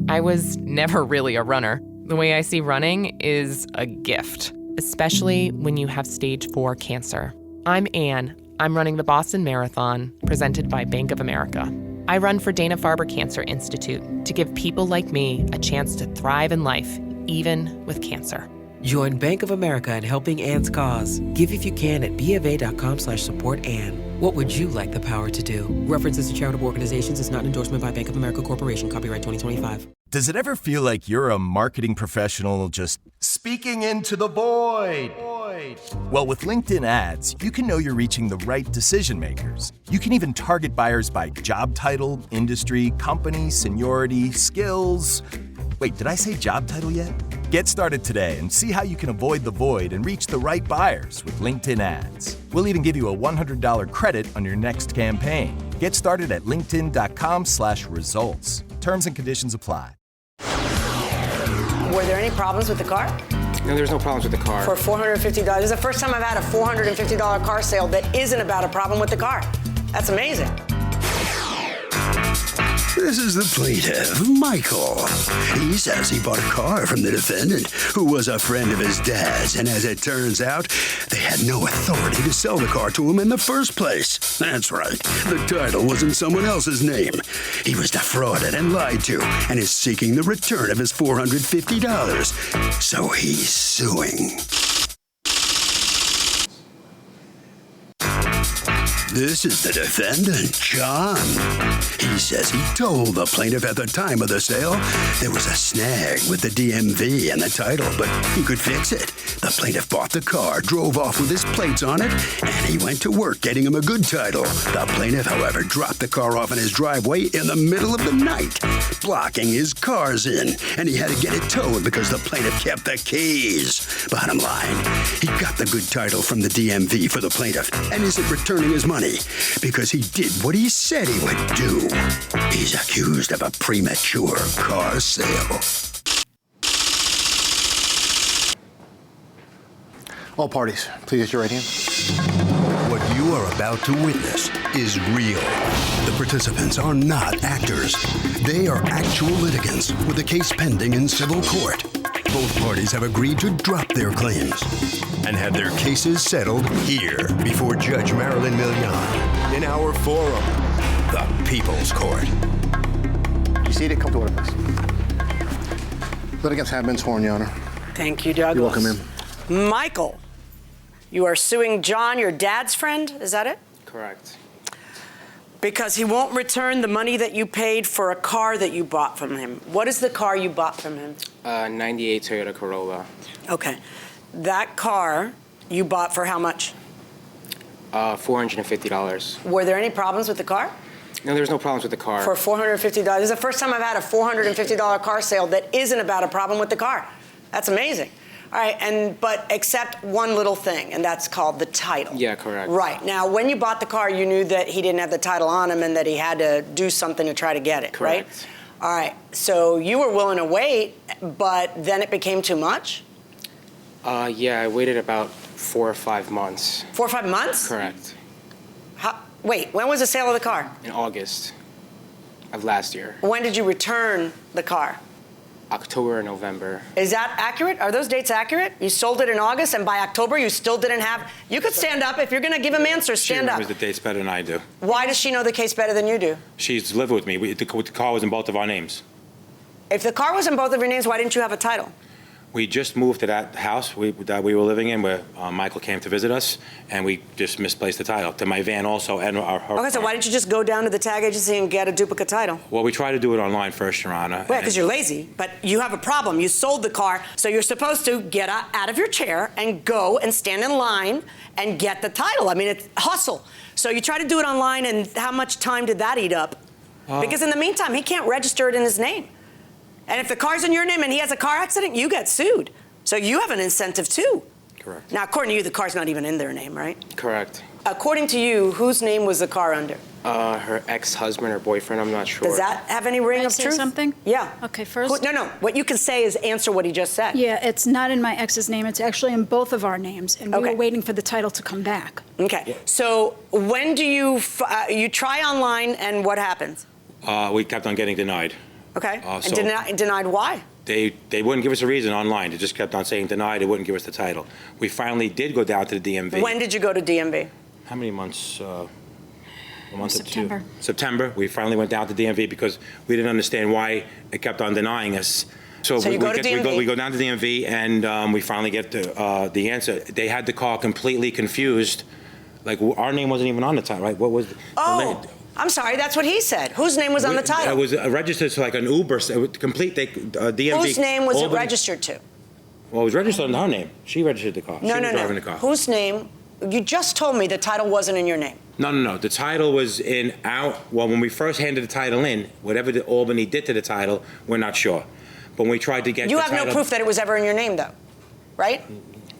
I was never really a runner. The way I see running is a gift, especially when you have stage 4 cancer. I'm Anne. I'm running the Boston Marathon, presented by Bank of America. I run for Dana-Farber Cancer Institute to give people like me a chance to thrive in life, even with cancer. Join Bank of America in helping Anne's cause. Give if you can at BofA.com/supportAnne. What would you like the power to do? References to charitable organizations is not an endorsement by Bank of America Corporation. Copyright 2025. Does it ever feel like you're a marketing professional just speaking into the void? Well, with LinkedIn ads, you can know you're reaching the right decision makers. You can even target buyers by job title, industry, company, seniority, skills. Wait, did I say job title yet? Get started today and see how you can avoid the void and reach the right buyers with LinkedIn ads. We'll even give you a $100 credit on your next campaign. Get started at linkedin.com/results. Terms and conditions apply. Were there any problems with the car? No, there's no problems with the car. For $450. This is the first time I've had a $450 car sale that isn't about a problem with the car. That's amazing. This is the plaintiff, Michael. He says he bought a car from the defendant, who was a friend of his dad's, and as it turns out, they had no authority to sell the car to him in the first place. That's right, the title was in someone else's name. He was defrauded and lied to, and is seeking the return of his $450. So he's suing. This is the defendant, John. He says he told the plaintiff at the time of the sale there was a snag with the DMV and the title, but he could fix it. The plaintiff bought the car, drove off with his plates on it, and he went to work getting him a good title. The plaintiff, however, dropped the car off in his driveway in the middle of the night, blocking his cars in, and he had to get it towed because the plaintiff kept the keys. Bottom line, he got the good title from the DMV for the plaintiff and isn't returning his money because he did what he said he would do. He's accused of a premature car sale. All parties, please raise your right hand. What you are about to witness is real. The participants are not actors. They are actual litigants with a case pending in civil court. Both parties have agreed to drop their claims and have their cases settled here before Judge Marilyn Milian in our forum, the People's Court. You see it? Come to order, please. Litigants have been sworn, Your Honor. Thank you, Douglas. You're welcome, ma'am. Michael, you are suing John, your dad's friend, is that it? Correct. Because he won't return the money that you paid for a car that you bought from him. What is the car you bought from him? 98 Toyota Corolla. Okay. That car you bought for how much? $450. Were there any problems with the car? No, there's no problems with the car. For $450. This is the first time I've had a $450 car sale that isn't about a problem with the car. That's amazing. All right, but except one little thing, and that's called the title. Yeah, correct. Right. Now, when you bought the car, you knew that he didn't have the title on him and that he had to do something to try to get it, correct. Right? All right. So you were willing to wait, but then it became too much? Yeah, I waited about 4 or 5 months. 4 or 5 months? Correct. Wait, when was the sale of the car? In August of last year. When did you return the car? October and November. Is that accurate? Are those dates accurate? You sold it in August, and by October you still didn't have... You could stand up. If you're going to give him answers, stand up. She remembers the dates better than I do. Why does she know the case better than you do? She's lived with me. The car was in both of our names. If the car was in both of your names, why didn't you have a title? We just moved to that house that we were living in where Michael came to visit us, and we just misplaced the title to my van also and her Okay, so why didn't you just go down to the tag agency and get a duplicate title? Well, we tried to do it online first, Your Honor. Well, because you're lazy, but you have a problem. You sold the car, so you're supposed to get out of your chair and go and stand in line and get the title. I mean, it's hustle. So you try to do it online, and how much time did that eat up? Because in the meantime, he can't register it in his name. And if the car's in your name and he has a car accident, you get sued. So you have an incentive too. Correct. Now, according to you, the car's not even in their name, right? Correct. According to you, whose name was the car under? Her ex-husband or boyfriend, I'm not sure. Does that have any ring of truth? Something? Yeah. Okay, first. No. What you can say is answer what he just said. Yeah, it's not in my ex's name. It's actually in both of our names, and we were waiting for the title to come back. Okay. Yeah. So when do you try online, and what happens? We kept on getting denied. Okay, So and denied why? They wouldn't give us a reason online. They just kept on saying denied. They wouldn't give us the title. We finally did go down to the DMV. When did you go to DMV? How many months? A month September. or two? September. We finally went down to DMV because we didn't understand why it kept on denying us. So you go to DMV? We go down to DMV, and we finally get the answer. They had the car completely confused. Like, our name wasn't even on the title, right? What was I'm sorry, that's what he said. Whose name was on the title? It was registered to like an Uber, complete, DMV. Whose name was it registered to? Well, it was registered under her name. She registered the car. No. Driving the car. Whose name? You just told me the title wasn't in your name. No. The title was in when we first handed the title in, whatever the Albany did to the title, we're not sure. But when we tried to get You the have title, no proof that it was ever in your name, though, right?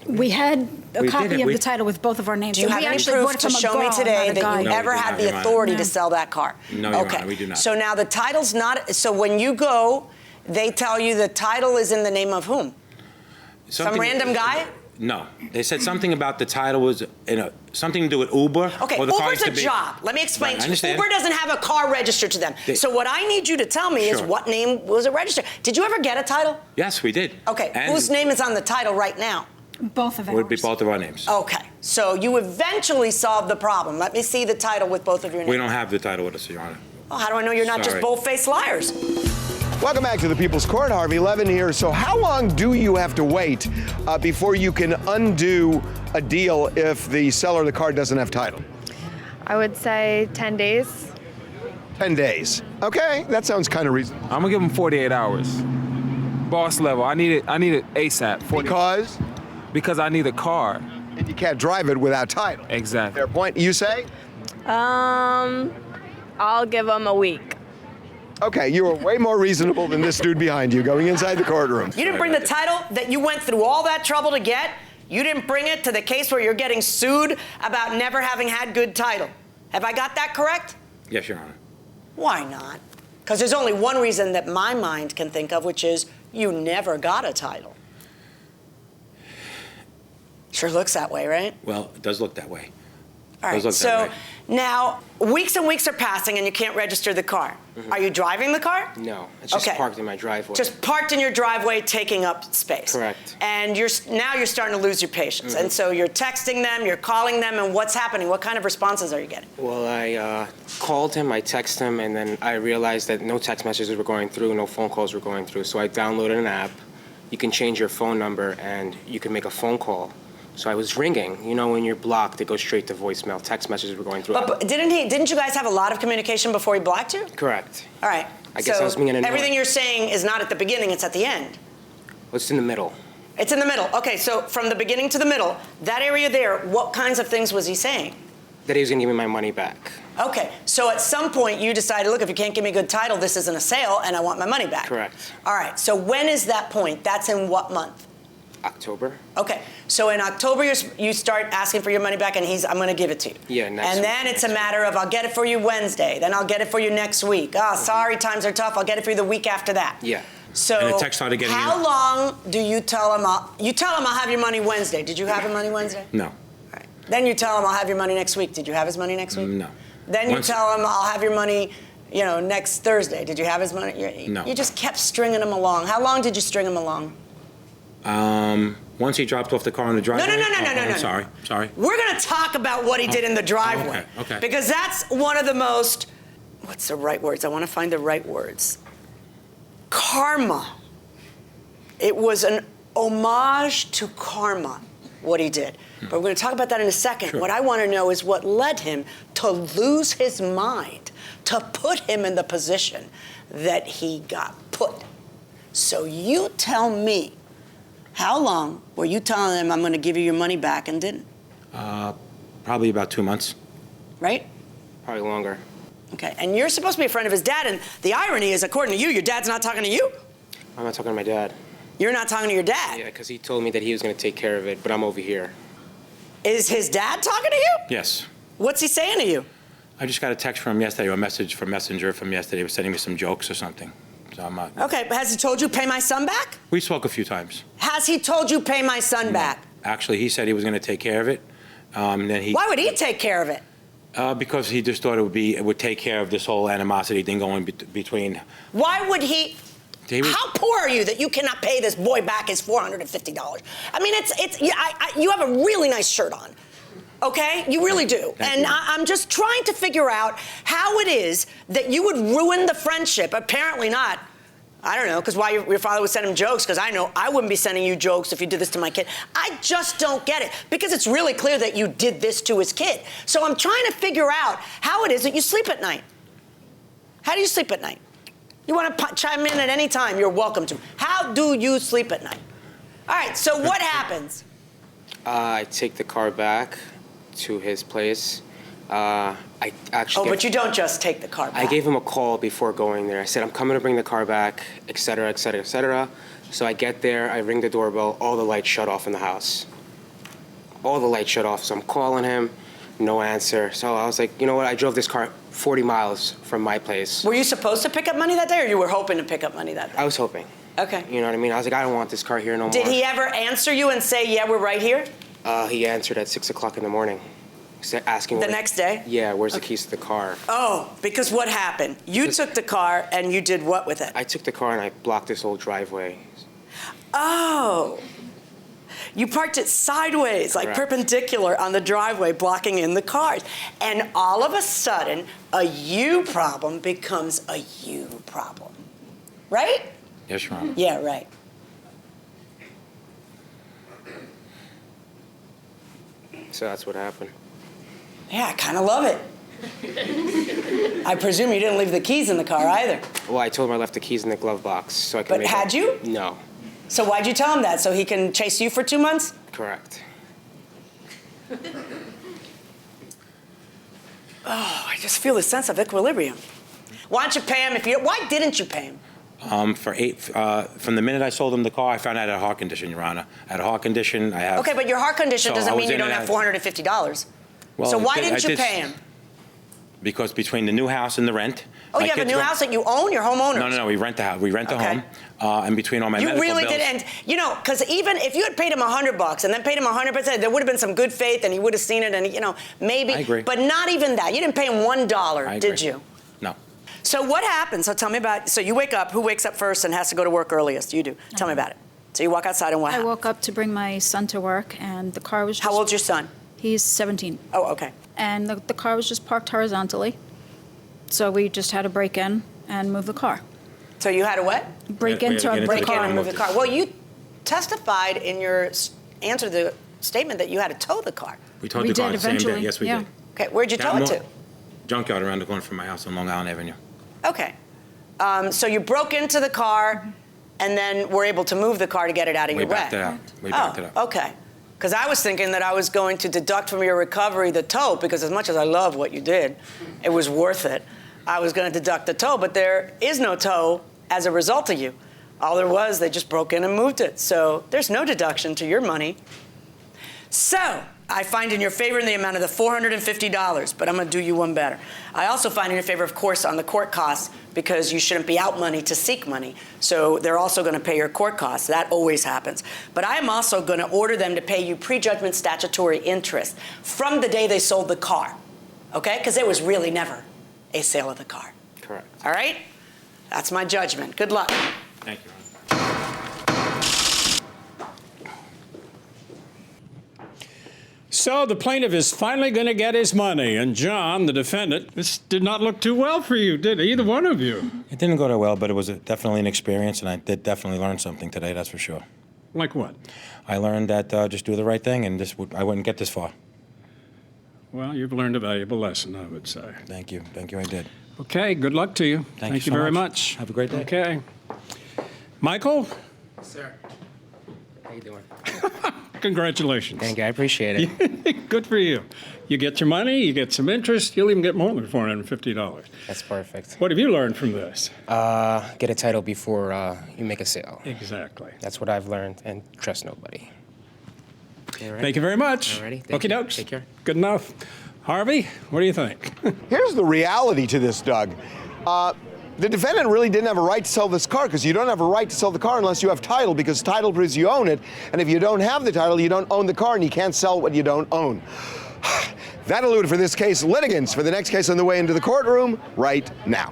We had a copy of the title with both of our names. Do you have any proof to show me today that you ever had the authority to sell that car? No, Your Honor, we do not. So now the title's not, so when you go, they tell you the title is in the name of whom? Some random guy? No. They said something about the title was something to do with Uber. Okay, or the Uber's a job. Let me explain to you. Uber doesn't have a car registered to them. So what I need you to tell me is what name was it registered? Did you ever get a title? Yes, we did. Okay, whose name is on the title right now? Both of ours. Would be both of our names. Okay, so you eventually solved the problem. Let me see the title with both of your names. We don't have the title with us, Your Honor. Well, how do I know you're not just bold-faced liars? Welcome back to the People's Court. Harvey Levin here. So how long do you have to wait before you can undo a deal if the seller of the car doesn't have title? I would say 10 days. 10 days. Okay, that sounds kind of reasonable. I'm gonna give them 48 hours. Boss level. I need it ASAP. Because I need a car. And you can't drive it without title. Exactly. Fair point. You say? I'll give them a week. Okay, you are way more reasonable than this dude behind you going inside the courtroom. You didn't bring the title that you went through all that trouble to get? You didn't bring it to the case where you're getting sued about never having had good title. Have I got that correct? Yes, Your Honor. Why not? Because there's only one reason that my mind can think of, which is you never got a title. Sure looks that way, right? Well, it does look that way. All right, so now weeks and weeks are passing and you can't register the car. Mm-hmm. Are you driving the car? No, it's just parked in my driveway. Just parked in your driveway, taking up space. Correct. And now you're starting to lose your patience. And so you're texting them, you're calling them, and what's happening? What kind of responses are you getting? Well, I called him, I texted him, and then I realized that no text messages were going through, no phone calls were going through. So I downloaded an app. You can change your phone number and you can make a phone call. So I was ringing. You know, when you're blocked, it goes straight to voicemail. Text messages were going through. But didn't you guys have a lot of communication before he blocked you? Correct. All right. I guess I was being annoying. Everything you're saying is not at the beginning, it's at the end. Well, it's in the middle. It's in the middle. Okay, so from the beginning to the middle, that area there, what kinds of things was he saying? That he was going to give me my money back. Okay, so at some point you decided, look, if you can't give me a good title, this isn't a sale, and I want my money back. Correct. All right, so when is that point? That's in what month? October. Okay, so in October you start asking for your money back, and I'm going to give it to you. Yeah, next And week. then it's a matter of, I'll get it for you Wednesday, then I'll get it for you next week. Sorry, times are tough, I'll get it for you the week after that. Yeah. So And the text started getting how long do you tell him, I'll have your money Wednesday. Did you have your money Wednesday? No. All right. Then you tell him, I'll have your money next week. Did you have his money next week? No. Then you tell him, I'll have your money, next Thursday. Did you have his money? No. You just kept stringing him along. How long did you string him along? Once he dropped off the car in the driveway. No. Sorry. We're going to talk about what he did in the driveway. Okay. Because that's one of the most, what's the right words? I want to find the right words. Karma. It was an homage to karma, what he did. But we're going to talk about that in a second. Sure. What I want to know is what led him to lose his mind, to put him in the position that he got put. So you tell me, how long were you telling him I'm going to give you your money back and didn't? Probably about 2 months. Right? Probably longer. Okay, and you're supposed to be a friend of his dad, and the irony is, according to you, your dad's not talking to you. I'm not talking to my dad. You're not talking to your dad. Yeah, because he told me that he was going to take care of it, but I'm over here. Is his dad talking to you? Yes. What's he saying to you? I just got a text from him yesterday, or a message from Messenger from yesterday. He was sending me some jokes or something. So I'm not. Okay, but has he told you pay my son back? We spoke a few times. Has he told you pay my son back? Actually, he said he was going to take care of it. Then he. Why would he take care of it? Because he just thought it would take care of this whole animosity thing going between. Why would he? How poor are you that you cannot pay this boy back his $450? I mean, you have a really nice shirt on. Okay? You really do. Thank you. I'm just trying to figure out how it is that you would ruin the friendship. Apparently not. I don't know, because why your father would send him jokes, because I know I wouldn't be sending you jokes if you did this to my kid. I just don't get it, because it's really clear that you did this to his kid. So I'm trying to figure out how it is that you sleep at night. How do you sleep at night? You want to chime in at any time, you're welcome to. How do you sleep at night? All right, so what happens? I take the car back to his place. I actually. Oh, but you don't just take the car back. I gave him a call before going there. I said, I'm coming to bring the car back, et cetera, et cetera, et cetera. So I get there, I ring the doorbell, all the lights shut off in the house. All the lights shut off. So I'm calling him, no answer. So I was like, you know what? I drove this car 40 miles from my place. Were you supposed to pick up money that day, or you were hoping to pick up money that day? I was hoping. Okay. You know what I mean? I was like, I don't want this car here no more. Did he ever answer you and say, yeah, we're right here? He answered at 6 o'clock in the morning. Asking the next day? Yeah, where's the keys to the car? Oh, because what happened? You took the car and you did what with it? I took the car and I blocked this old driveway. Oh. You parked it sideways, like perpendicular on the driveway, blocking in the cars. And all of a sudden, a you problem becomes a you problem. Right? Yes, Your Honor. Yeah, right. So that's what happened. Yeah, I kind of love it. I presume you didn't leave the keys in the car either. Well, I told him I left the keys in the glove box so I could But had you? No. So why'd you tell him that? So he can chase you for 2 months? Correct. Oh, I just feel a sense of equilibrium. Why don't you pay him why didn't you pay him? From the minute I sold him the car, I found out I had a heart condition, Your Honor. I had a heart condition. I have. Okay, but your heart condition doesn't mean you don't have $450. Well, so why didn't you pay him? Because between the new house and the rent. Oh, you have a new house that you own? You're homeowners? No, we rent the house. We rent the home. And between all my medical bills. You really did, and because even if you had paid him $100 and then paid him 100%, there would have been some good faith, and he would have seen it, and maybe. I agree. But not even that. You didn't pay him $1, did you? No. So what happened? So tell me about. So you wake up. Who wakes up first and has to go to work earliest? You do. Tell me about it. So you walk outside, and what happened? I woke up to bring my son to work, and the car was just. How old's your son? He's 17. Oh, okay. And the car was just parked horizontally. So we just had to break in and move the car. So you had to what? Break into the car and move the car. Well, you testified in your answer to the statement that you had to tow the car. We towed the car the same day. Yes, we did. Okay, where'd you tow it to? Junkyard around the corner from my house on Long Island Avenue. Okay. So you broke into the car and then were able to move the car to get it out of your way. We backed it out. Okay. Because I was thinking that I was going to deduct from your recovery the tow, because as much as I love what you did, it was worth it. I was going to deduct the tow, but there is no tow as a result of you. All there was, they just broke in and moved it. So there's no deduction to your money. So I find in your favor in the amount of the $450, but I'm going to do you one better. I also find in your favor, of course, on the court costs, because you shouldn't be out money to seek money. So they're also going to pay your court costs. That always happens. But I am also going to order them to pay you prejudgment statutory interest from the day they sold the car, okay? Because there was really never a sale of the car. Correct. All right? That's my judgment. Good luck. Thank you. So the plaintiff is finally going to get his money, and John, the defendant, this did not look too well for you, did it? Either one of you? It didn't go too well, but it was definitely an experience, and I did definitely learn something today, that's for sure. Like what? I learned that just do the right thing, and I wouldn't get this far. Well, you've learned a valuable lesson, I would say. Thank you. Thank you, I did. Okay, good luck to you. Thank you so very much. much. Have a great day. Okay. Michael? Sir. How you doing? Congratulations. Thank you. I appreciate it. Good for you. You get your money, you get some interest, you'll even get more than $450. That's perfect. What have you learned from this? Get a title before you make a sale. Exactly. That's what I've learned, and trust nobody. Right. Thank you very much. Alrighty. Okie dokes. Take care. Good enough. Harvey, what do you think? Here's the reality to this, Doug. The defendant really didn't have a right to sell this car, because you don't have a right to sell the car unless you have title, because title proves you own it. And if you don't have the title, you don't own the car, and you can't sell what you don't own. That'll do it for this case. Litigants for the next case on the way into the courtroom right now.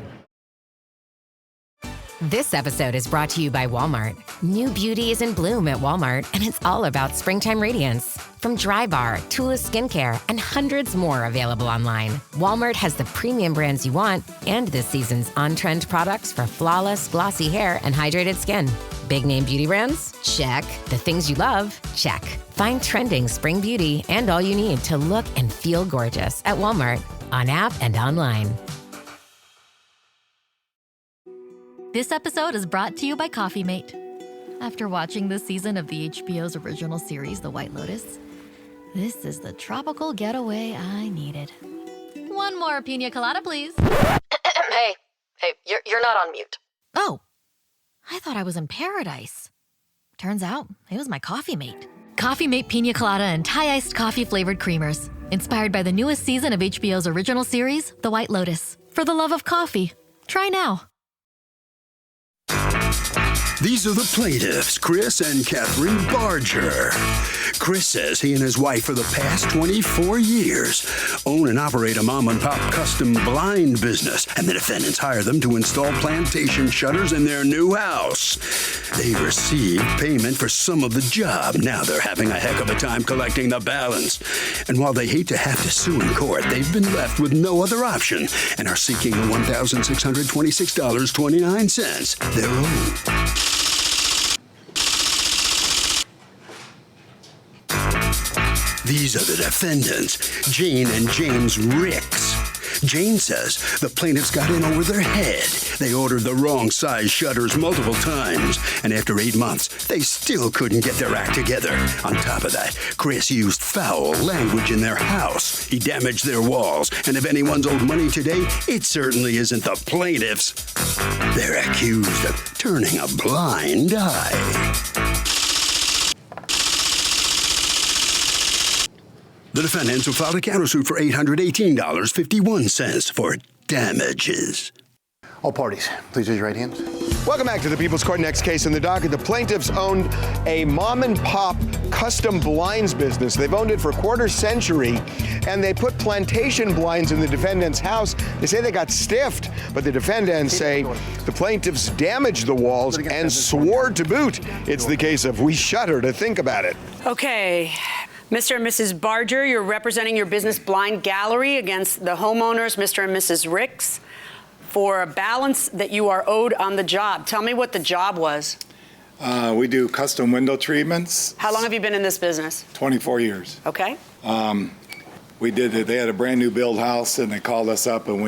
This episode is brought to you by Walmart. New beauty is in bloom at Walmart, and it's all about springtime radiance. From Drybar, Tula Skincare, and hundreds more available online. Walmart has the premium brands you want and this season's on-trend products for flawless, glossy hair and hydrated skin. Big name beauty brands? Check. The things you love? Check. Find trending spring beauty and all you need to look and feel gorgeous at Walmart, on app and online. This episode is brought to you by Coffee Mate. After watching this season of the HBO's original series, The White Lotus, this is the tropical getaway I needed. One more pina colada, please. Hey, you're not on mute. Oh, I thought I was in paradise. Turns out it was my Coffee Mate. Coffee Mate pina colada and Thai iced coffee flavored creamers, inspired by the newest season of HBO's original series, The White Lotus. For the love of coffee, try now. These are the plaintiffs, Chris and Catherine Barger. Chris says he and his wife for the past 24 years own and operate a mom-and-pop custom blind business, and the defendants hire them to install plantation shutters in their new house. They received payment for some of the job. Now they're having a heck of a time collecting the balance. And while they hate to have to sue in court, they've been left with no other option and are seeking the $1,626.29 their own. These are the defendants, Jane and James Ricks. Jane says the plaintiffs got in over their head. They ordered the wrong size shutters multiple times, and after 8 months, they still couldn't get their act together. On top of that, Chris used foul language in their house. He damaged their walls, and if anyone's owed money today, it certainly isn't the plaintiffs. They're accused of turning a blind eye. The defendants will file a countersuit for $818.51 for damages. All parties, please raise your right hands. Welcome back to the People's Court. Next case in the docket. The plaintiffs owned a mom-and-pop custom blinds business. They've owned it for a quarter century, and they put plantation blinds in the defendant's house. They say they got stiffed, but the defendants say the plaintiffs damaged the walls and swore to boot. It's the case of we shudder to think about it. Okay. Mr. and Mrs. Barger, you're representing your business blind gallery against the homeowners, Mr. and Mrs. Ricks, for a balance that you are owed on the job. Tell me what the job was. We do custom window treatments. How long have you been in this business? 24 years. Okay. We did it. They had a brand new build house, and they called us up, and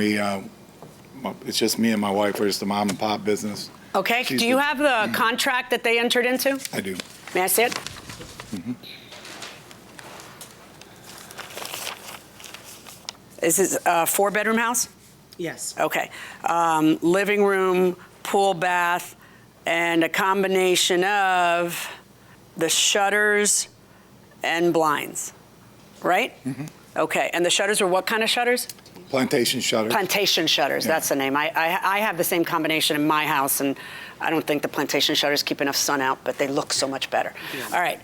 it's just me and my wife. We're just a mom and pop business. Okay. Do you have the contract that they entered into? I do. May I see it? Mm-hmm. Is this a 4-bedroom house? Yes. Okay. Living room, pool, bath, and a combination of the shutters and blinds, right? Mm-hmm. Okay. And the shutters were what kind of shutters? Plantation shutters. Plantation shutters. Yeah. That's the name. I have the same combination in my house, and I don't think the plantation shutters keep enough sun out, but they look so much better. Yeah. All right.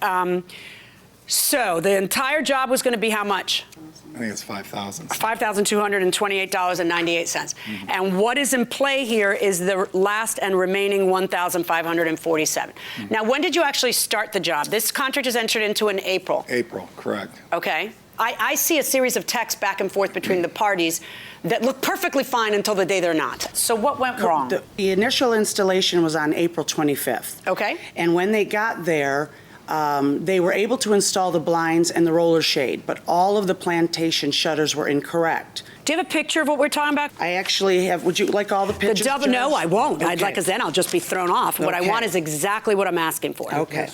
So the entire job was going to be how much? I think it's $5,000. $5,228.98. Mm-hmm. And what is in play here is the last and remaining $1,547. Mm-hmm. Now, when did you actually start the job? This contract is entered into in April. April, correct. Okay. I see a series of texts back and forth between the parties that look perfectly fine until the day they're not. So what went wrong? The initial installation was on April 25th. Okay. And when they got there, they were able to install the blinds and the roller shade, but all of the plantation shutters were incorrect. Do you have a picture of what we're talking about? I actually have. Would you like all the pictures? No, I won't. Okay. I'd like, because then I'll just be thrown off. What I want is exactly what I'm asking for. Okay.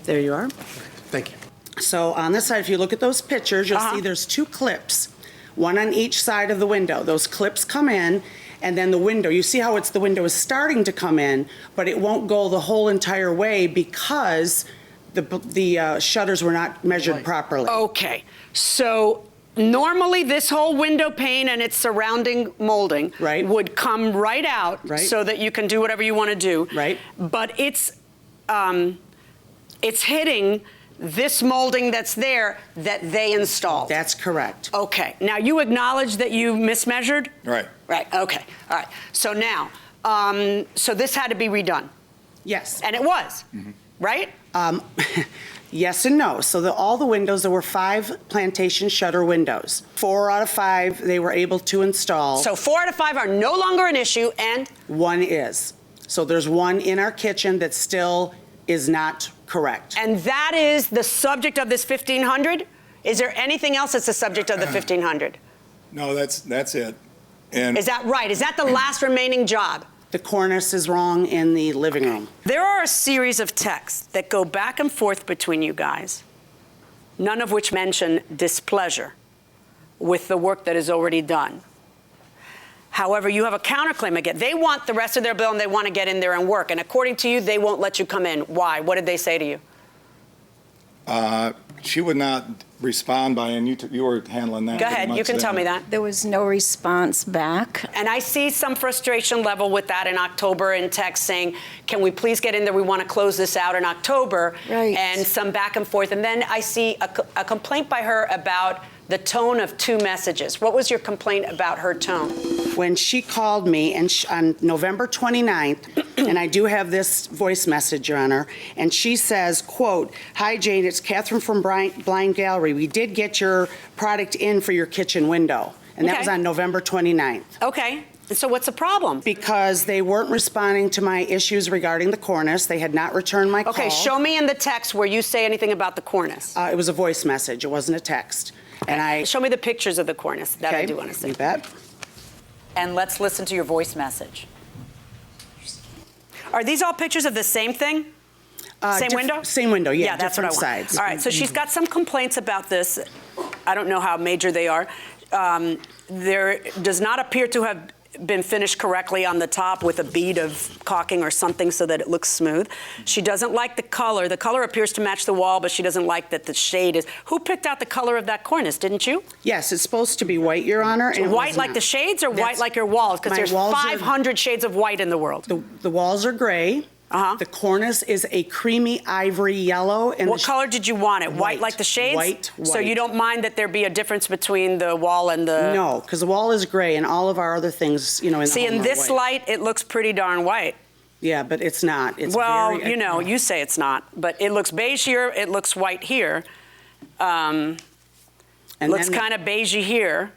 There you are. Thank you. So on this side, if you look at those pictures, you'll see there's 2 clips, one on each side of the window. Those clips come in, and then the window. You see how the window is starting to come in, but it won't go the whole entire way because the shutters were not measured properly. Okay. So normally this whole window pane and its surrounding molding would come right out so that you can do whatever you want to do. Right. But it's hitting this molding that's there that they installed. That's correct. Okay. Now, you acknowledge that you mismeasured? Right. Right. Okay. All right. So now, so this had to be redone? Yes. And it was, right? Yes and no. So all the windows, there were 5 plantation shutter windows. 4 out of 5 they were able to install. So 4 out of 5 are no longer an issue, and? 1 is. So there's 1 in our kitchen that still is not correct. And that is the subject of this 1,500? Is there anything else that's the subject of the 1,500? No, that's it. And Is that right? Is that the last remaining job? The cornice is wrong in the living room. There are a series of texts that go back and forth between you guys, none of which mention displeasure with the work that is already done. However, you have a counterclaim again. They want the rest of their bill and they want to get in there and work. And according to you, they won't let you come in. Why? What did they say to you? she would not respond by, and you were handling that. Go ahead, you can tell me that. There was no response back. And I see some frustration level with that in October in text saying, can we please get in there? We want to close this out in October. Right. And some back and forth. And then I see a complaint by her about the tone of two messages. What was your complaint about her tone? When she called me on November 29th, and I do have this voice message, Your Honor, and she says, quote, "Hi, Jane, it's Catherine from Blind Gallery. We did get your product in for your kitchen window." And that was on November 29th. Okay. So what's the problem? Because they weren't responding to my issues regarding the cornice. They had not returned my call. Okay, show me in the text where you say anything about the cornice. It was a voice message. It wasn't a text. And show me the pictures of the cornice. That I do want to see. You bet. And let's listen to your voice message. Are these all pictures of the same thing? Same window? Same window, yeah. Yeah, that's what I want. Sides. All right, so she's got some complaints about this. I don't know how major they are. There does not appear to have been finished correctly on the top with a bead of caulking or something so that it looks smooth. She doesn't like the color. The color appears to match the wall, but she doesn't like that the shade is. Who picked out the color of that cornice, didn't you? Yes, it's supposed to be white, Your Honor. So white like the shades or white like your walls? Because there's 500 shades of white in the world. The walls are gray. The cornice is a creamy ivory yellow. And what color did you want it? White like the shades? White. So you don't mind that there be a difference between the wall and the... No, because the wall is gray and all of our other things, you know, in the See, home in are this white. light, it looks pretty darn white. Yeah, but it's not. It's well, very, you know, you say it's not, but it looks beige here, it looks white here. Looks kind of beigey here,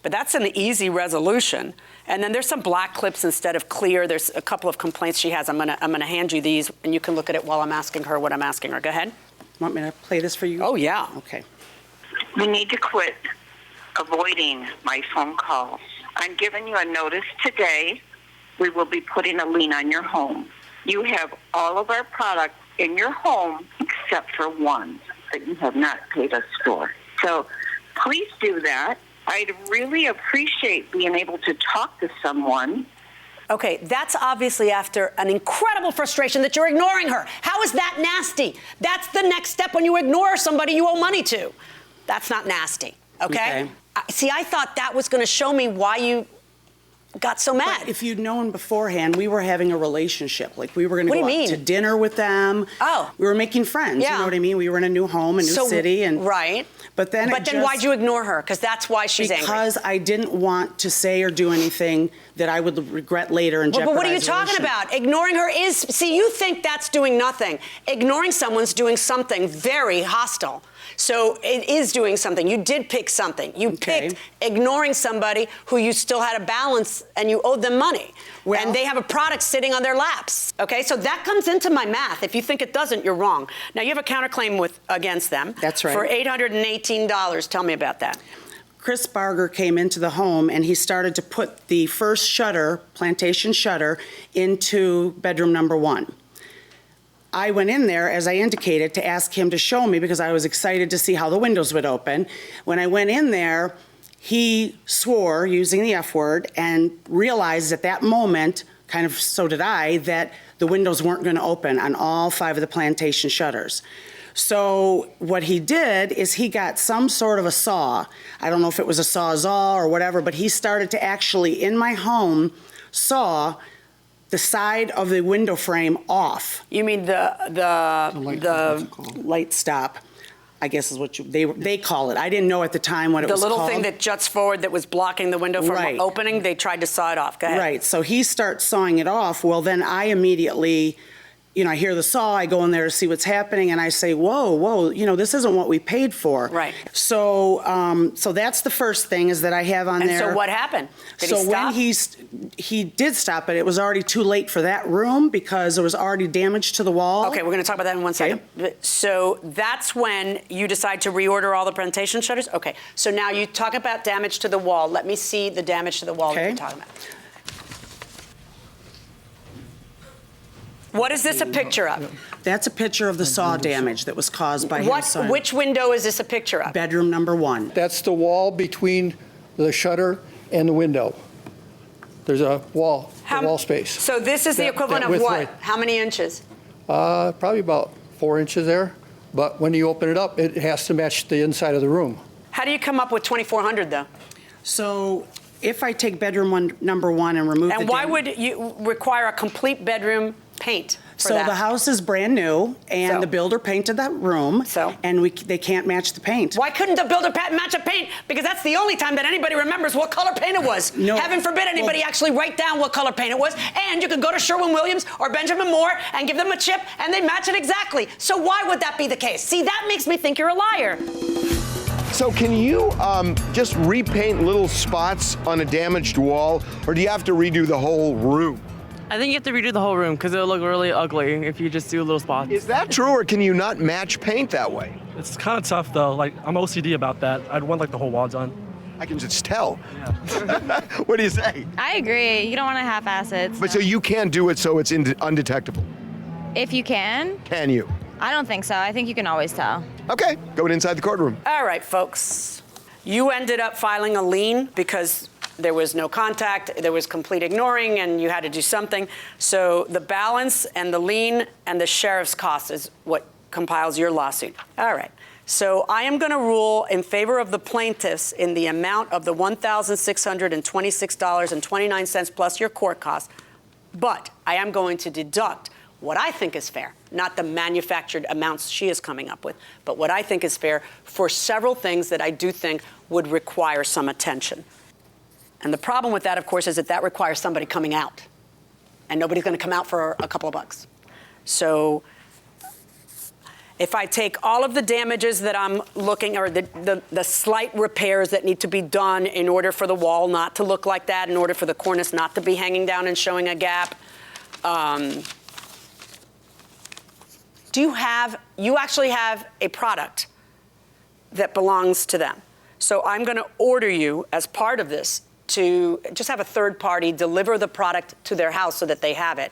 but that's an easy resolution. And then there's some black clips instead of clear. There's a couple of complaints she has. I'm gonna hand you these, and you can look at it while I'm asking her what I'm asking her. Go ahead. Want me to play this for you? Oh, yeah. Okay. You need to quit avoiding my phone calls. I'm giving you a notice today. We will be putting a lien on your home. You have all of our products in your home except for one that you have not paid us for. So please do that. I'd really appreciate being able to talk to someone. Okay, that's obviously after an incredible frustration that you're ignoring her. How is that nasty? That's the next step when you ignore somebody you owe money to. That's not nasty, okay? See, I thought that was going to show me why you got so mad. But if you'd known beforehand, we were having a relationship. Like, we were going to go out to mean? dinner with them. Oh. We were making friends, Yeah. you know what I mean? We were in a new home, a new city. And right. But then why'd you ignore her? Because that's why she's angry. Because I didn't want to say or do anything that I would regret later and jeopardize But what are you the talking relationship. about? Ignoring her is, see, you think that's doing nothing. Ignoring someone's doing something very hostile. So it is doing something. You did pick something. You picked ignoring somebody who you still had a balance and you owed them money. And they have a product sitting on their laps. Okay, so that comes into my math. If you think it doesn't, you're wrong. Now, you have a counterclaim against them. That's right. For $818. Tell me about that. Chris Barger came into the home and he started to put the first shutter, plantation shutter, into bedroom number 1. I went in there, as I indicated, to ask him to show me because I was excited to see how the windows would open. When I went in there, he swore, using the F word, and realized at that moment, kind of so did I, that the windows weren't going to open on all 5 of the plantation shutters. So what he did is he got some sort of a saw. I don't know if it was a Sawzall or whatever, but he started to actually, in my home, saw the side of the window frame off. You mean the light stop, I guess is what they call it. I didn't know at the time what it was called. The little thing that juts forward that was blocking the window from opening, they tried to saw it off. Go ahead. Right, so he starts sawing it off. Well, then I immediately, I hear the saw, I go in there to see what's happening, and I say, whoa, this isn't what we paid for. Right. So so that's the first thing is that I have on there. And so what happened? Did he stop? When he did stop, but it was already too late for that room because there was already damage to the wall. Okay, we're going to talk about that in 1 second. So that's when you decide to reorder all the presentation shutters? Okay, so now you talk about damage to the wall. Let me see the damage to the wall that you're talking about. What is this a picture of? That's a picture of the saw damage that was caused by him. Which window is this a picture of? Bedroom number 1. That's the wall between the shutter and the window. There's a wall, wall space. So this is the equivalent of what? How many inches? Probably about 4 inches there. But when you open it up, it has to match the inside of the room. How do you come up with 2,400 though? So if I take bedroom number 1 and remove and why would you require a complete bedroom paint for so that? The house is brand new, and the builder painted that room, and they can't match the paint. Why couldn't the builder match a paint? Because that's the only time that anybody remembers what color paint it was. No. Heaven forbid anybody actually write down what color paint it was, and you could go to Sherwin-Williams or Benjamin Moore and give them a chip, and they match it exactly. So why would that be the case? See, that makes me think you're a liar. So can you just repaint little spots on a damaged wall, or do you have to redo the whole room? I think you have to redo the whole room because it'll look really ugly if you just do little spots. Is that true, or can you not match paint that way? It's kind of tough, though. Like, I'm OCD about that. I'd want, like, the whole wall done. I can just tell. Yeah. What do you say? I agree. You don't want to half-ass it. But so you can't do it so it's undetectable? If you can. Can you? I don't think so. I think you can always tell. Okay, going inside the courtroom. All right, folks. You ended up filing a lien because there was no contact, there was complete ignoring, and you had to do something. So the balance and the lien and the sheriff's cost is what compiles your lawsuit. All right. So I am going to rule in favor of the plaintiffs in the amount of the $1,626.29 plus your court costs, but I am going to deduct what I think is fair, not the manufactured amounts she is coming up with, but what I think is fair for several things that I do think would require some attention. And the problem with that, of course, is that requires somebody coming out. And nobody's going to come out for a couple of bucks. So if I take all of the damages that I'm looking, or the slight repairs that need to be done in order for the wall not to look like that, in order for the cornice not to be hanging down and showing a gap, you actually have a product that belongs to them. So I'm going to order you, as part of this, to just have a third party deliver the product to their house so that they have it.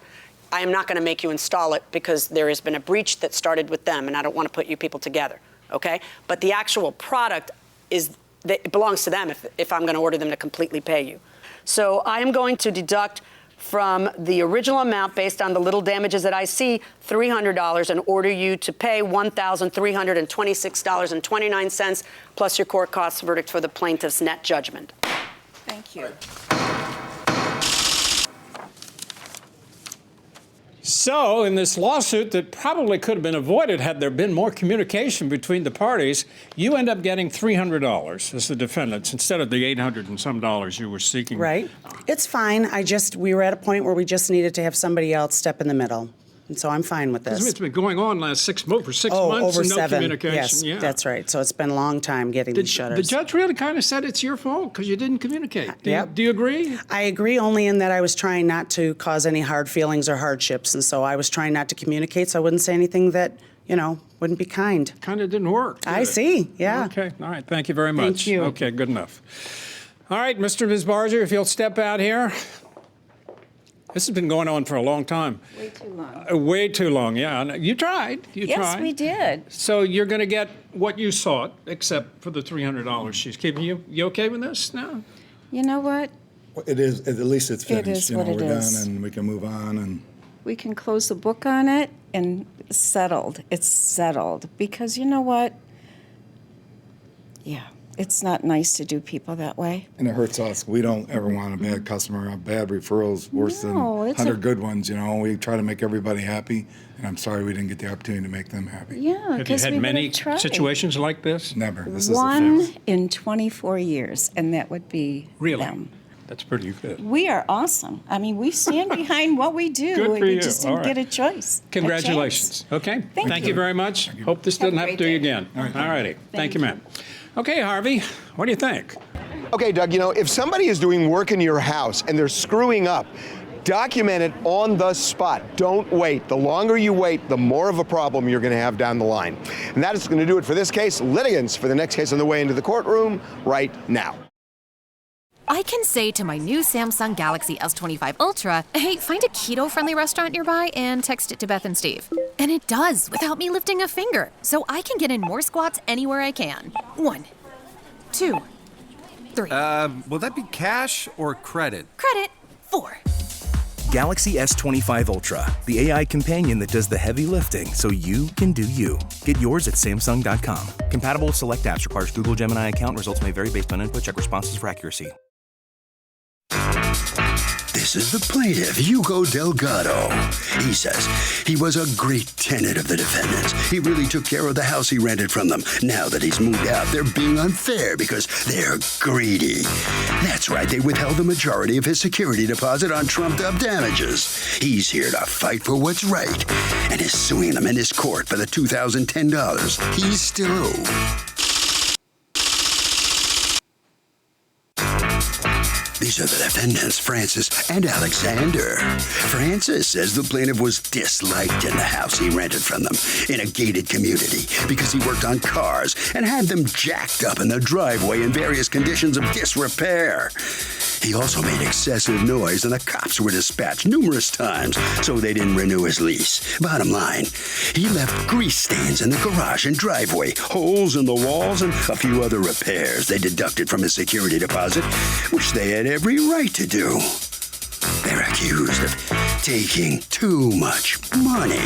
I am not going to make you install it because there has been a breach that started with them, and I don't want to put you people together, okay? But the actual product it belongs to them if I'm going to order them to completely pay you. So I am going to deduct from the original amount based on the little damages that I see, $300, and order you to pay $1,326.29 plus your court costs verdict for the plaintiff's net judgment. Thank you. So, in this lawsuit that probably could have been avoided had there been more communication between the parties, you end up getting $300 as the defendants instead of the $800 and some dollars you were seeking. Right. It's fine. We were at a point where we just needed to have somebody else step in the middle. And so I'm fine with this. It's been going on for 6 months over and no 7. communication. Yes, yeah. That's right. So it's been a long time getting these shutters. The judge really kind of said it's your fault because you didn't communicate. Do you agree? I agree, only in that I was trying not to cause any hard feelings or hardships. And so I was trying not to communicate so I wouldn't say anything that, wouldn't be kind. Kind of didn't work. I see, yeah. Okay, all right. Thank you very much. Thank you. Okay, good enough. All right, Mr. and Ms. Barger, if you'll step out here. This has been going on for a long time. Way too long. Way too long, yeah. You tried. Yes, we did. So you're going to get what you sought, except for the $300 she's keeping you. You okay with this now? You know what? It is. At least it's finished. It is what it we're is. done, and we can move on. And We can close the book on it and settled. It's settled. Because you know what? Yeah, It's not nice to do people that way. And it hurts us. We don't ever want a bad customer, a bad referrals, worse than No, it's 100 good ones, you know. We try to make everybody happy, and I'm sorry we didn't get the opportunity to make them happy. Yeah, Have you because had we many would've tried. situations like this? Never. This is the One first. in 24 years, and that would be Really? them. That's pretty good. We are awesome. I mean, we stand behind what we do. Good for we you. just All didn't right. get a choice. a Congratulations. Okay. Thank you you. very much. Hope this doesn't have to do you again. All righty. Thank you, ma'am. Okay, Harvey, what do you think? Okay, Doug, you know, if somebody is doing work in your house and they're screwing up, document it on the spot. Don't wait. The longer you wait, the more of a problem you're going to have down the line. And that is going to do it for this case. Litigants for the next case on the way into the courtroom right now. I can say to my new Samsung Galaxy S25 Ultra, hey, find a keto-friendly restaurant nearby and text it to Beth and Steve. And it does, without me lifting a finger. So I can get in more squats anywhere I can. 1, 2, 3. Will that be cash or credit? Credit. 4. Galaxy S25 Ultra, the AI companion that does the heavy lifting so you can do you. Get yours at Samsung.com. Compatible with select apps. Requires Google Gemini account. Results may vary based on input. Check responses for accuracy. This is the plaintiff, Hugo Delgado. He says he was a great tenant of the defendants. He really took care of the house he rented from them. Now that he's moved out, they're being unfair because they're greedy. That's right, they withheld the majority of his security deposit on trumped-up damages. He's here to fight for what's right and is suing them in his court for the $2,010 he's still owed. These are the defendants, Francis and Alexander. Francis says the plaintiff was disliked in the house he rented from them in a gated community because he worked on cars and had them jacked up in the driveway in various conditions of disrepair. He also made excessive noise, and the cops were dispatched numerous times, so they didn't renew his lease. Bottom line, he left grease stains in the garage and driveway, holes in the walls, and a few other repairs they deducted from his security deposit, which they had every right to do. They're accused of taking too much money.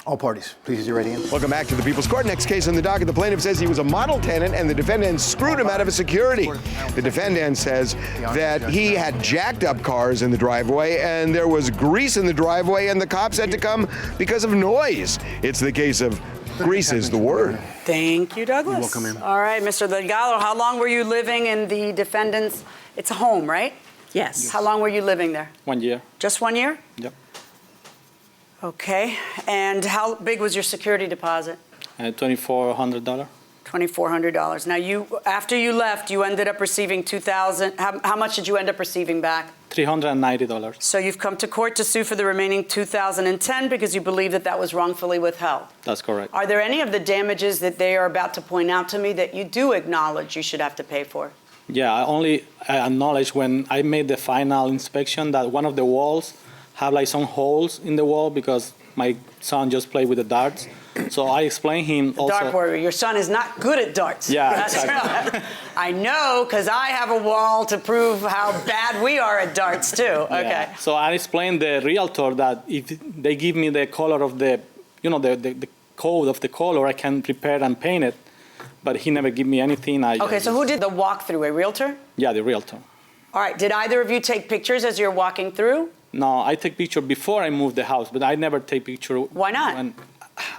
All parties, please use your right hand. Welcome back to the People's Court. Next case on the docket. The plaintiff says he was a model tenant and the defendant screwed him out of his security. The defendant says that he had jacked up cars in the driveway and there was grease in the driveway and the cops had to come because of noise. It's the case of grease is the word. Thank you, Douglas. You're welcome, ma'am. All right, Mr. Delgado, how long were you living in the defendant's, it's a home, right? Yes. How long were you living there? 1 year. Just 1 year? Yep. Okay, and how big was your security deposit? $2,400. $2,400. Now, after you left, you ended up receiving $2,000. How much did you end up receiving back? $390. So you've come to court to sue for the remaining $2,010 because you believe that that was wrongfully withheld. That's correct. Are there any of the damages that they are about to point out to me that you do acknowledge you should have to pay for? Yeah, I only acknowledge when I made the final inspection that one of the walls have like some holes in the wall because my son just played with the darts. So I explained him also. Dart warrior, your son is not good at darts. Yeah, exactly. I know because I have a wall to prove how bad we are at darts too. Okay. Yeah. So I explained the realtor that if they give me the color of the, the code of the color, I can prepare and paint it. But he never gave me anything. Okay, so who did the walkthrough? A realtor? Yeah, the realtor. All right. Did either of you take pictures as you're walking through? No, I take picture before I move the house, but I never take picture. Why not?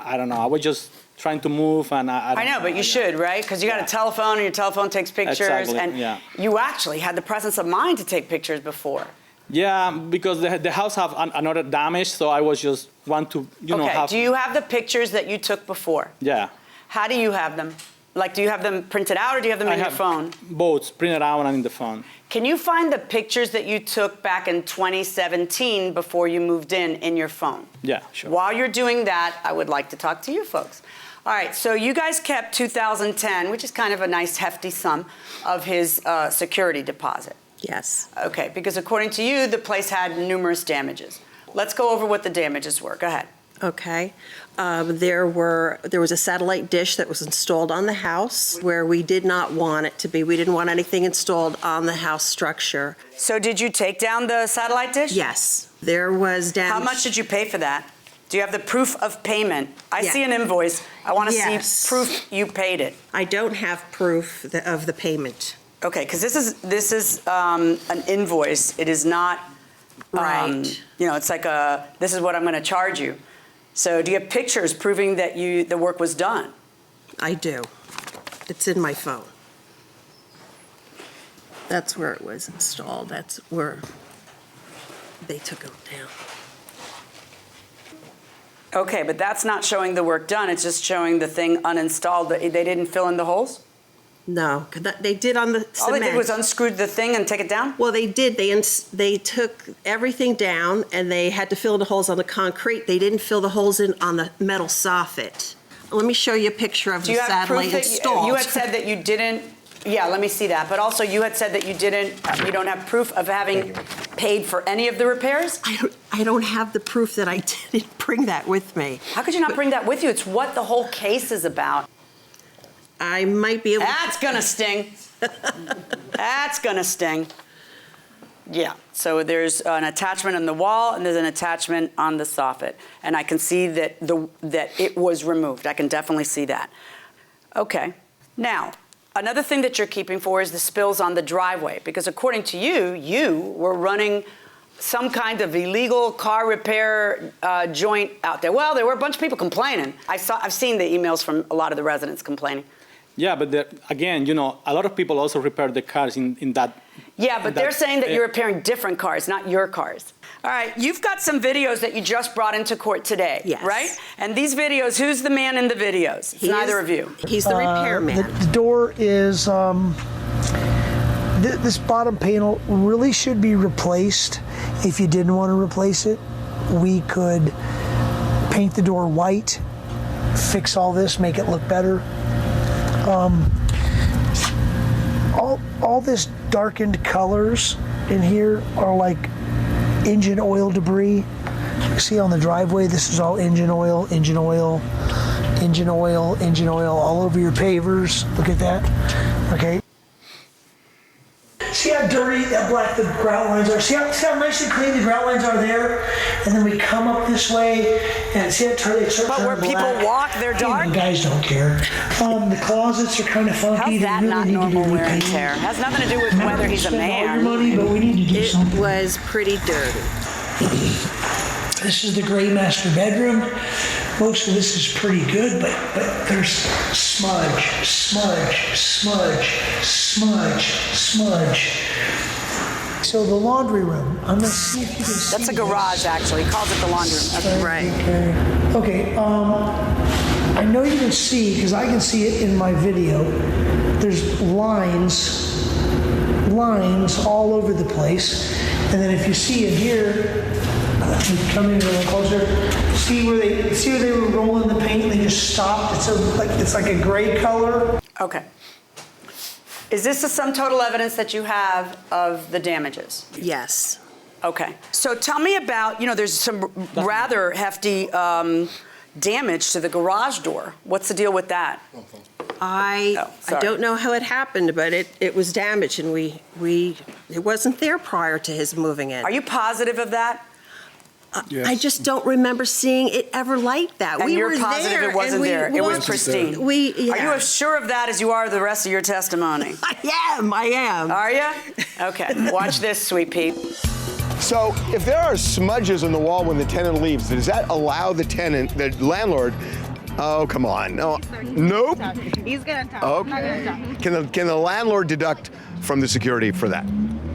I don't know. I was just trying to move, and I know, but you should, right? Because you got a telephone, and your telephone takes pictures, exactly, and yeah. You actually had the presence of mind to take pictures before. Yeah, because the house have another damage, so I was just want to, Okay. Do you have the pictures that you took before? Yeah. How do you have them? Like, do you have them printed out, or do you have them in your phone? Both, printed out and in the phone. Can you find the pictures that you took back in 2017 before you moved in your phone? Yeah, sure. While you're doing that, I would like to talk to you folks. All right, so you guys kept 2010, which is kind of a nice hefty sum of his security deposit. Yes. Okay, because according to you, the place had numerous damages. Let's go over what the damages were. Go ahead. Okay. There was a satellite dish that was installed on the house where we did not want it to be. We didn't want anything installed on the house structure. So did you take down the satellite dish? Yes. There was damage. How much did you pay for that? Do you have the proof of payment? I Yeah. see an invoice. I want to Yes. see proof you paid it. I don't have proof of the payment. Okay, because this is an invoice. It is not, Right. it's like this is what I'm going to charge you. So do you have pictures proving that the work was done? I do. It's in my phone. That's where it was installed. That's where they took it down. Okay, but that's not showing the work done. It's just showing the thing uninstalled. They didn't fill in the holes? No, 'cause they did on the cement. All they did was unscrew the thing and take it down? Well, they did. They took everything down, and they had to fill the holes on the concrete. They didn't fill the holes in on the metal soffit. Let me show you a picture of Do the you have satellite proof that installed. you had said that you didn't? Yeah, let me see that. But also, you had said that you don't have proof of having paid for any of the repairs? I don't have the proof that I didn't bring that with me. How could you not bring that with you? It's what the whole case is about. I might be able to. That's gonna sting. That's gonna sting. Yeah, so there's an attachment on the wall and there's an attachment on the soffit. And I can see that it was removed. I can definitely see that. Okay, now, another thing that you're keeping for is the spills on the driveway, because according to you were running some kind of illegal car repair joint out there. Well, there were a bunch of people complaining. I've seen the emails from a lot of the residents complaining. Yeah, but again, a lot of people also repair the cars in that. Yeah, but they're saying that you're repairing different cars, not your cars. All right, you've got some videos that you just brought into court today, right? And these videos, who's the man in the videos? It's neither of you. He's the repairman. The door is, this bottom panel really should be replaced. If you didn't want to replace it, we could paint the door white, fix all this, make it look better. All this darkened colors in here are like engine oil debris. You see on the driveway, this is all engine oil, engine oil, engine oil, engine oil all over your pavers. Look at that. Okay. See how dirty, how black the grout lines are? See how nice and clean the grout lines are there? And then we come up this way and see how they start turning black. But where people walk, they're dark? The guys don't care. The closets are kind of funky. How's that They really not need to normal be wear and repainted. tear? Has nothing to do with whether he's a Spend all your man. money, but we need to do something. It was pretty dirty. This is the gray master bedroom. Most of this is pretty good, but there's smudge, smudge, smudge, smudge, smudge. So the laundry room, I'm gonna see if you can see. That's a garage, actually. He calls it the laundry room. Right. Okay, I know you can see, because I can see it in my video, there's lines all over the place. And then if you see in here, come in a little closer, see where they were rolling the paint and they just stopped? It's like a gray color. Okay. Is this the sum total evidence that you have of the damages? Yes. Okay. So tell me about, there's some rather hefty damage to the garage door. What's the deal with that? I don't know how it happened, but it was damaged, and it wasn't there prior to his moving in. Are you positive of that? I just don't remember seeing it ever like that. And we you're were positive there, it wasn't and we there. It was watched- pristine. Are you as sure of that as you are of the rest of your testimony? I am. Are you? Okay. Watch this, sweet Pete. So if there are smudges on the wall when the tenant leaves, does that allow the landlord, oh, come on. No. Nope. He's gonna talk. Okay. I'm not gonna talk. Can the landlord deduct from the security for that?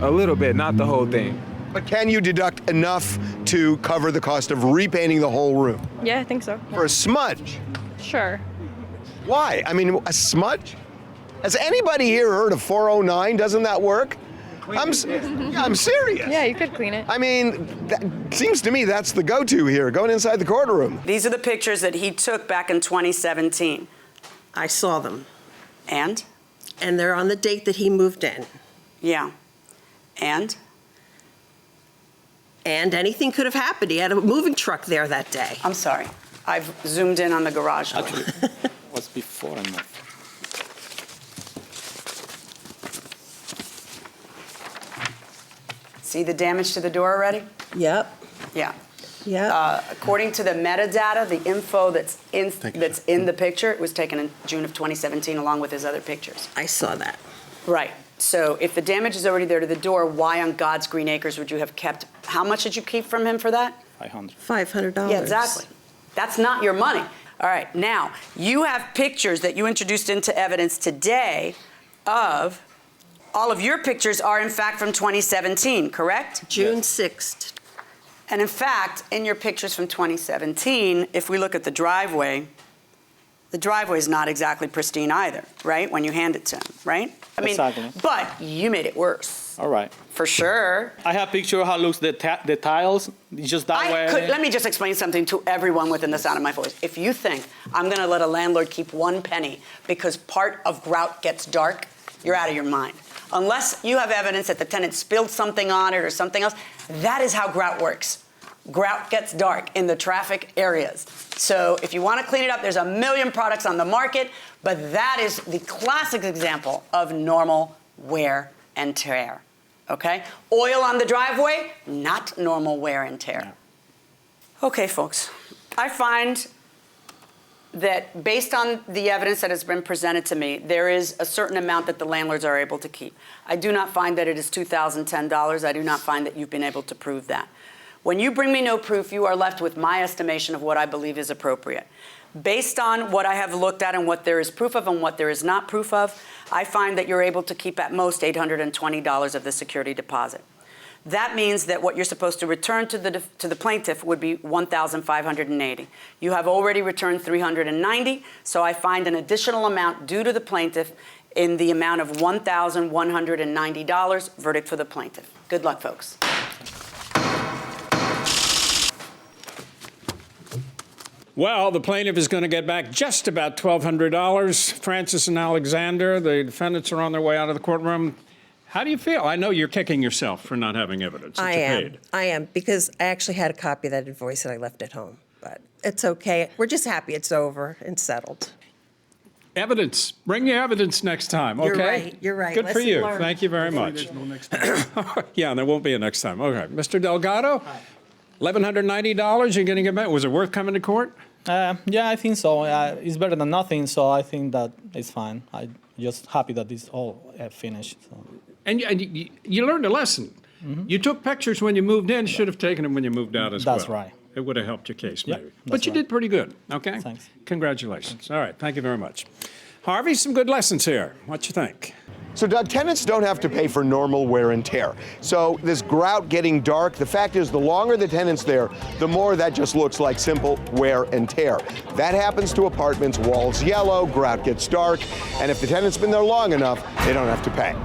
A little bit, not the whole thing. But can you deduct enough to cover the cost of repainting the whole room? Yeah, I think so. For a smudge? Sure. Why? I mean, a smudge? Has anybody here heard of 409? Doesn't that work? I'm serious. Yeah, you could clean it. I mean, that seems to me that's the go-to here, going inside the courtroom. These are the pictures that he took back in 2017. I saw them. And? And they're on the date that he moved in. Yeah. And? And anything could have happened. He had a moving truck there that day. I'm sorry. I've zoomed in on the garage door. Actually, it was before I moved. See the damage to the door already? Yep. Yeah. Yeah. According to the metadata, the info that's in the picture, it was taken in June of 2017 along with his other pictures. I saw that. Right. So if the damage is already there to the door, why on God's green acres would you have kept, how much did you keep from him for that? $500. Yeah, exactly. That's not your money. All right, now, you have pictures that you introduced into evidence today of, all of your pictures are in fact from 2017, correct? June 6th. And in fact, in your pictures from 2017, if we look at the driveway is not exactly pristine either, right? When you hand it to him, right? I mean, Exactly. but you made it worse. All right. For sure. I have picture how looks the tiles. It's just that way. Let me just explain something to everyone within the sound of my voice. If you think I'm going to let a landlord keep 1 penny because part of grout gets dark, you're out of your mind. Unless you have evidence that the tenant spilled something on it or something else, that is how grout works. Grout gets dark in the traffic areas. So if you want to clean it up, there's a million products on the market, but that is the classic example of normal wear and tear. Okay? Oil on the driveway, not normal wear and tear. Okay, folks. I find that based on the evidence that has been presented to me, there is a certain amount that the landlords are able to keep. I do not find that it is $2,010. I do not find that you've been able to prove that. When you bring me no proof, you are left with my estimation of what I believe is appropriate. Based on what I have looked at and what there is proof of and what there is not proof of, I find that you're able to keep at most $820 of the security deposit. That means that what you're supposed to return to the plaintiff would be $1,580. You have already returned $390, so I find an additional amount due to the plaintiff in the amount of $1,190. Verdict for the plaintiff. Good luck, folks. Well, the plaintiff is going to get back just about $1,200. Francis and Alexander, the defendants, are on their way out of the courtroom. How do you feel? I know you're kicking yourself for not having evidence that you paid. I am, because I actually had a copy of that invoice that I left at home. But it's okay. We're just happy it's over and settled. Evidence. Bring your evidence next time, okay? You're right. You're right. Good for Lesson you. learned. Thank you very much. Yeah, there won't be a next time. Okay. Mr. Delgado, $1,190 you're going to get back. Was it worth coming to court? Yeah, I think so. It's better than nothing, so I think that it's fine. I'm just happy that it's all finished. So. And you learned a lesson. Mm-hmm. You took pictures when you moved in. Should have taken them when you moved out as well. That's right. It would have helped your case, Yep, maybe. But you did pretty good, okay? Thanks. Congratulations. All right, thank you very much. Harvey, some good lessons here. What you think? So, Doug, tenants don't have to pay for normal wear and tear. So this grout getting dark, the fact is the longer the tenant's there, the more that just looks like simple wear and tear. That happens to apartments, walls yellow, grout gets dark, and if the tenant's been there long enough, they don't have to pay.